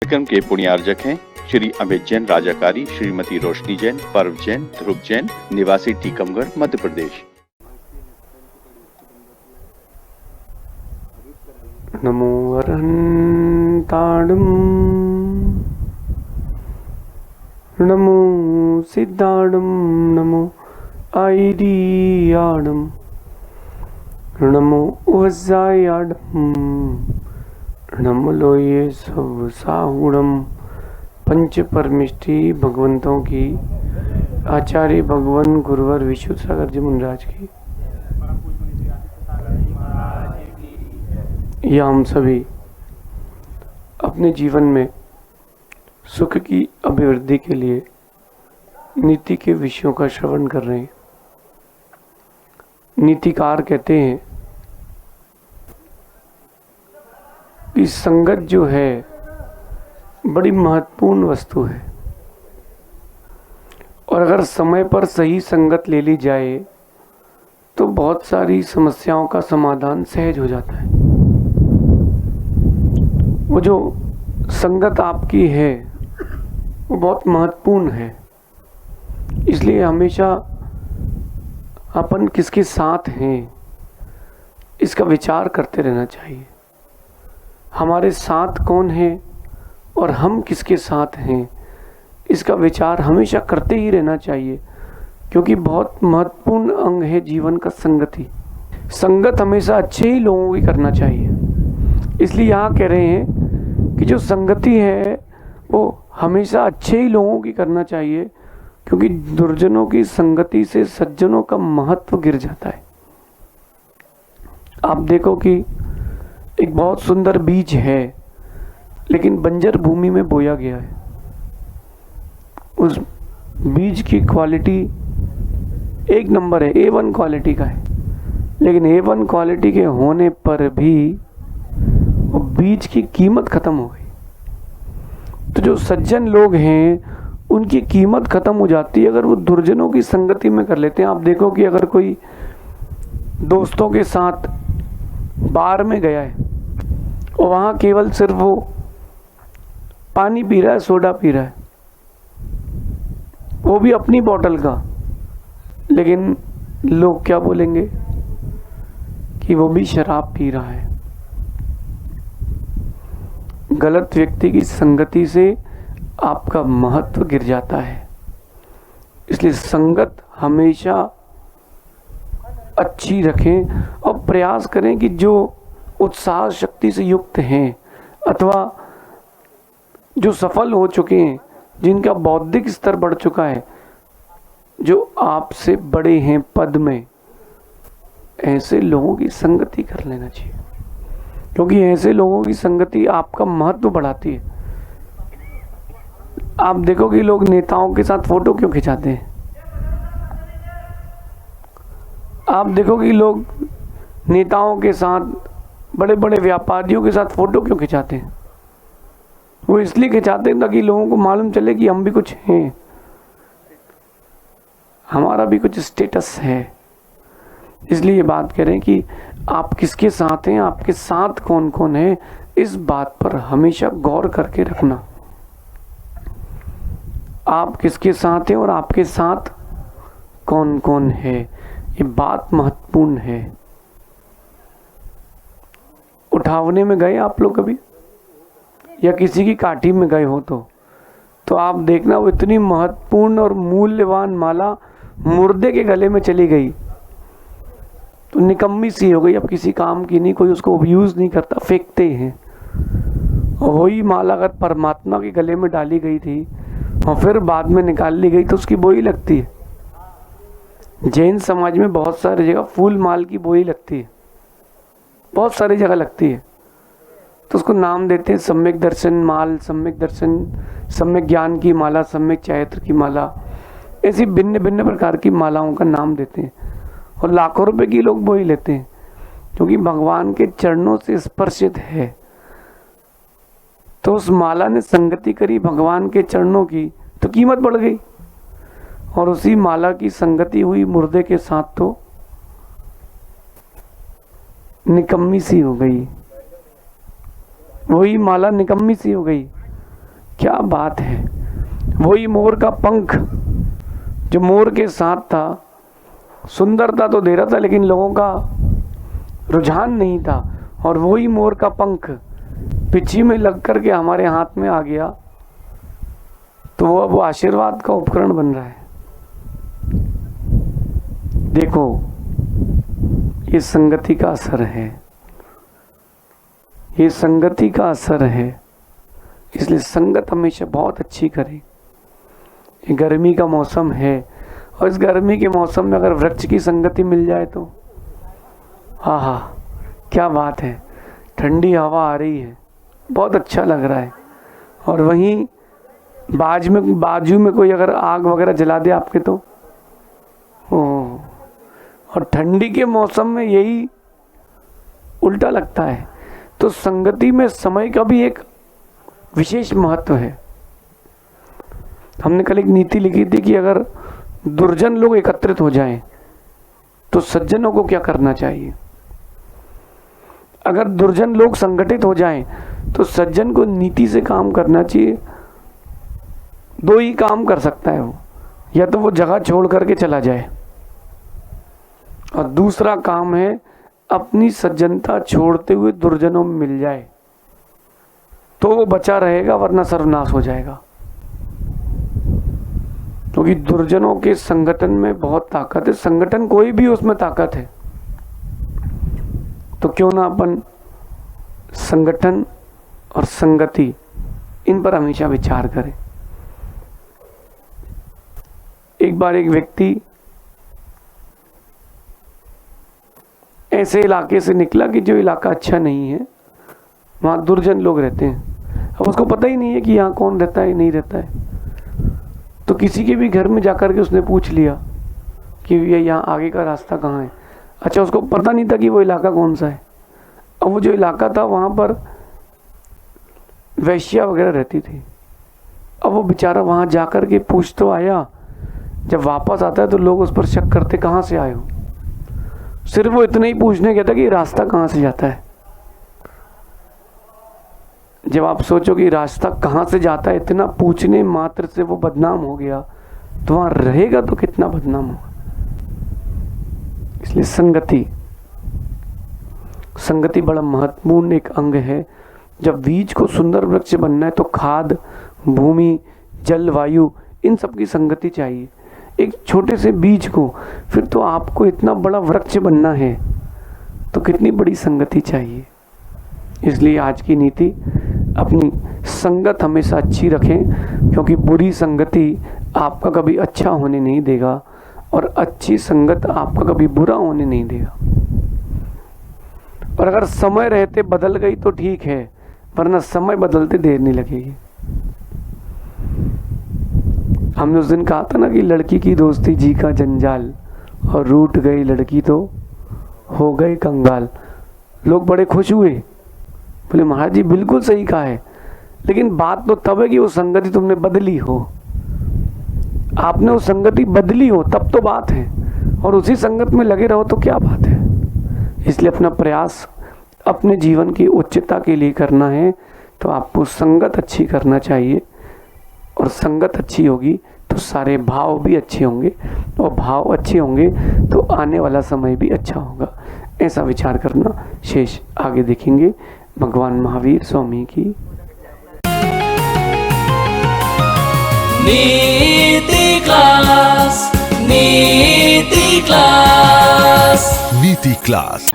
कार्यक्रम के पुण्यार्जक हैं श्री अमित जैन राजाकारी, श्रीमती रोशनी जैन, पर्व जैन, ध्रुव जैन, निवासी टीकमगढ़, मध्य प्रदेश। नमो अरहंताणं नमो सिद्धाणं नमो आईडियाणं नमो वज्रायाणं नमो लोये सब साहुणम। पंच परमिष्टि भगवंतों की, आचार्य भगवान गुरुवर विशुद्ध सागर जी मुनिराज की, या हम सभी अपने जीवन में सुख की अभिवृद्धि के लिए नीति के विषयों का श्रवण कर रहे हैं। नीतिकार कहते हैं कि संगत जो है बड़ी महत्वपूर्ण वस्तु है, और अगर समय पर सही संगत ले ली जाए तो बहुत सारी समस्याओं का समाधान सहज हो जाता है। वो जो संगत आपकी है वो बहुत महत्वपूर्ण है, इसलिए हमेशा अपन किसके साथ हैं इसका विचार करते रहना चाहिए। हमारे साथ कौन है और हम किसके साथ हैं इसका विचार हमेशा करते ही रहना चाहिए, क्योंकि बहुत महत्वपूर्ण अंग है जीवन का संगति। संगत हमेशा अच्छे ही लोगों की करना चाहिए। इसलिए यहाँ कह रहे हैं कि जो संगति है वो हमेशा अच्छे ही लोगों की करना चाहिए, क्योंकि दुर्जनों की संगति से सज्जनों का महत्व गिर जाता है। आप देखो कि एक बहुत सुंदर बीज है लेकिन बंजर भूमि में बोया गया है। उस बीज की क्वालिटी एक नंबर है, A1 क्वालिटी का है, लेकिन A1 क्वालिटी के होने पर भी वो बीज की कीमत खत्म हो गई। तो जो सज्जन लोग हैं उनकी कीमत खत्म हो जाती है अगर वो दुर्जनों की संगति में कर लेते हैं। आप देखो कि अगर कोई दोस्तों के साथ बार में गया है और वहाँ केवल सिर्फ वो पानी पी रहा है, सोडा पी रहा है, वो भी अपनी बोतल का, लेकिन लोग क्या बोलेंगे कि वो भी शराब पी रहा है। गलत व्यक्ति की संगति से आपका महत्व गिर जाता है। इसलिए संगत हमेशा अच्छी रखें और प्रयास करें कि जो उत्साह शक्ति से युक्त हैं अथवा जो सफल हो चुके हैं, जिनका बौद्धिक स्तर बढ़ चुका है, जो आपसे बड़े हैं पद में, ऐसे लोगों की संगति कर लेना चाहिए, क्योंकि ऐसे लोगों की संगति आपका महत्व बढ़ाती है। आप देखो कि लोग नेताओं के साथ फोटो क्यों खिंचाते हैं। आप देखो कि लोग नेताओं के साथ, बड़े बड़े व्यापारियों के साथ फोटो क्यों खिंचाते हैं। वो इसलिए खिंचाते हैं ताकि लोगों को मालूम चले कि हम भी कुछ हैं, हमारा भी कुछ स्टेटस है। इसलिए ये बात कह रहे हैं कि आप किसके साथ हैं, आपके साथ कौन कौन है, इस बात पर हमेशा गौर करके रखना। आप किसके साथ हैं और आपके साथ कौन कौन है, ये बात महत्वपूर्ण है। उठावने में गए आप लोग कभी, या किसी की काठी में गए हो तो आप देखना वो इतनी महत्वपूर्ण और मूल्यवान माला मुर्दे के गले में चली गई तो निकम्मी सी हो गई, अब किसी काम की नहीं, कोई उसको यूज़ नहीं करता, फेंकते हैं। और वही माला अगर परमात्मा के गले में डाली गई थी और फिर बाद में निकाल ली गई तो उसकी बोई लगती है। जैन समाज में बहुत सारी जगह फूल माल की बोई लगती है, बहुत सारी जगह लगती है, तो उसको नाम देते हैं सम्यक दर्शन माल, सम्यक दर्शन, सम्यक ज्ञान की माला, सम्यक चैत्र की माला, ऐसी भिन्न भिन्न प्रकार की मालाओं का नाम देते हैं। और लाखों रुपए की लोग बोई लेते हैं, क्योंकि भगवान के चरणों से स्पर्शित है। तो उस माला ने संगति करी भगवान के चरणों की तो कीमत बढ़ गई, और उसी माला की संगति हुई मुर्दे के साथ तो निकम्मी सी हो गई। वही माला निकम्मी सी हो गई। क्या बात है। वही मोर का पंख जो मोर के साथ था, सुंदरता तो दे रहा था लेकिन लोगों का रुझान नहीं था, और वही मोर का पंख पिछी में लग कर के हमारे हाथ में आ गया तो वो आशीर्वाद का उपकरण बन रहा है। देखो, ये संगति का असर है, ये संगति का असर है। इसलिए संगत हमेशा बहुत अच्छी करें। ये गर्मी का मौसम है और इस गर्मी के मौसम में अगर वृक्ष की संगति मिल जाए तो आहा, क्या बात है। ठंडी हवा आ रही है, बहुत अच्छा लग रहा है। और वहीं बाजू में कोई अगर आग वगैरह जला दे आपके तो ओह, और ठंडी के मौसम में यही उल्टा लगता है। तो संगति में समय का भी एक विशेष महत्व है। हमने कल एक नीति लिखी थी कि अगर दुर्जन लोग एकत्रित हो जाएं तो सज्जनों को क्या करना चाहिए। अगर दुर्जन लोग संगठित हो जाएं तो सज्जन को नीति से काम करना चाहिए। दो ही काम कर सकता है वो, या तो वो जगह छोड़ करके चला जाए, और दूसरा काम है अपनी सज्जनता छोड़ते हुए दुर्जनों में मिल जाए तो वो बचा रहेगा, वरना सर्वनाश हो जाएगा। क्योंकि दुर्जनों के संगठन में बहुत ताकत है। संगठन कोई भी उसमें ताकत है। तो क्यों ना अपन संगठन और संगति इन पर हमेशा विचार करें। एक बार एक व्यक्ति ऐसे इलाके से निकला कि जो इलाका अच्छा नहीं है, वहाँ दुर्जन लोग रहते हैं। अब उसको पता ही नहीं है कि यहाँ कौन रहता है नहीं रहता है। तो किसी के भी घर में जाकर के उसने पूछ लिया कि ये यहाँ आगे का रास्ता कहाँ है। अच्छा, उसको पता नहीं था कि वो इलाका कौन सा है। अब वो जो इलाका था वहाँ पर वैश्या वगैरह रहती थी। अब वो बेचारा वहाँ जाकर के पूछ तो आया, जब वापस आता है तो लोग उस पर शक करते, कहाँ से आए हो। सिर्फ वो इतना ही पूछने गया था कि रास्ता कहाँ से जाता है। जब आप सोचो कि रास्ता कहाँ से जाता है, इतना पूछने मात्र से वो बदनाम हो गया, तो वहाँ रहेगा तो कितना बदनाम होगा। इसलिए संगति बड़ा महत्वपूर्ण एक अंग है। जब बीज को सुंदर वृक्ष बनना है तो खाद, भूमि, जल, वायु, इन सब की संगति चाहिए। एक छोटे से बीज को फिर तो आपको इतना बड़ा वृक्ष बनना है तो कितनी बड़ी संगति चाहिए। इसलिए आज की नीति, अपनी संगत हमेशा अच्छी रखें, क्योंकि बुरी संगति आपका कभी अच्छा होने नहीं देगा और अच्छी संगत आपका कभी बुरा होने नहीं देगा। और अगर समय रहते बदल गई तो ठीक है, वरना समय बदलते देर नहीं लगेगी। हमने उस दिन कहा था ना कि लड़की की दोस्ती जी का जंजाल, और रूठ गई लड़की तो हो गई कंगाल। लोग बड़े खुश हुए, बोले महाराज जी बिल्कुल सही कहा है, लेकिन बात तो तब है कि वो संगति तुमने बदली हो। आपने वो संगति बदली हो तब तो बात है, और उसी संगत में लगे रहो तो क्या बात है। इसलिए अपना प्रयास अपने जीवन की उच्चता के लिए करना है तो आपको संगत अच्छी करना चाहिए, और संगत अच्छी होगी तो सारे भाव भी अच्छे होंगे, और भाव अच्छे होंगे तो आने वाला समय भी अच्छा होगा। ऐसा विचार करना। शेष आगे देखेंगे। भगवान महावीर स्वामी की नीति क्लास, नीति क्लास, नीति क्लास।